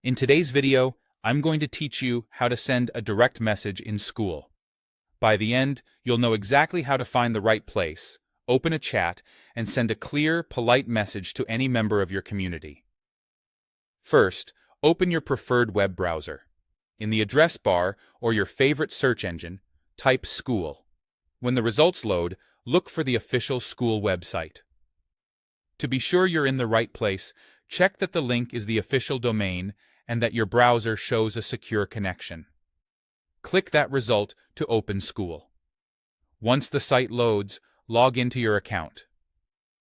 In today's video, I'm going to teach you how to send a direct message in Skool. By the end, you'll know exactly how to find the right place, open a chat, and send a clear, polite message to any member of your community. First, open your preferred web browser. In the address bar or your favorite search engine, type Skool. When the results load, look for the official Skool website. To be sure you're in the right place, check that the link is the official domain and that your browser shows a secure connection. Click that result to open Skool. Once the site loads, log into your account.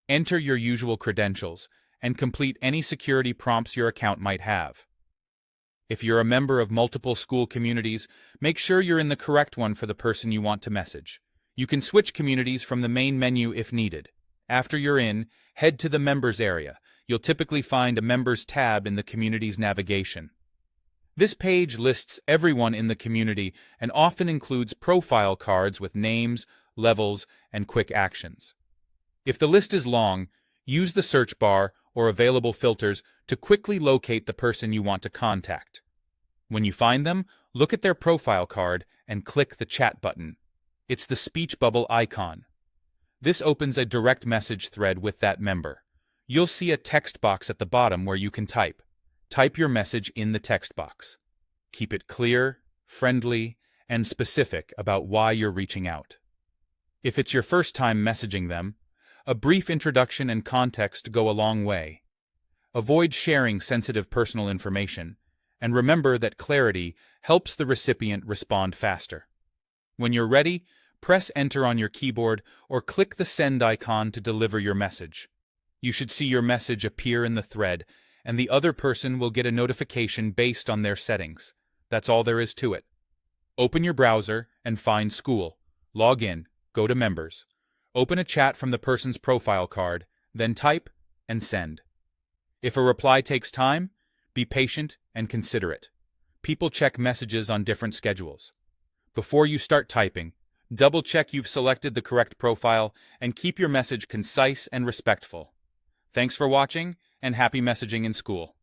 Enter your usual credentials and complete any security prompts your account might have. If you're a member of multiple Skool communities, make sure you're in the correct one for the person you want to message. You can switch communities from the main menu if needed. After you're in, head to the Members area. You'll typically find a Members tab in the community's navigation. This page lists everyone in the community and often includes profile cards with names, levels, and quick actions. If the list is long, use the search bar or available filters to quickly locate the person you want to contact. When you find them, look at their profile card and click the chat button. It's the speech bubble icon. This opens a direct message thread with that member. You'll see a text box at the bottom where you can type. Type your message in the text box. Keep it clear, friendly, and specific about why you're reaching out. If it's your first time messaging them, a brief introduction and context go a long way. Avoid sharing sensitive personal information, and remember that clarity helps the recipient respond faster. When you're ready, press Enter on your keyboard or click the send icon to deliver your message. You should see your message appear in the thread, and the other person will get a notification based on their settings. That's all there is to it. Open your browser and find Skool. Log in, go to Members. Open a chat from the person's profile card, then type and send. If a reply takes time, be patient and considerate. People check messages on different schedules. Before you start typing, double-check you've selected the correct profile and keep your message concise and respectful. Thanks for watching, and happy messaging in Skool.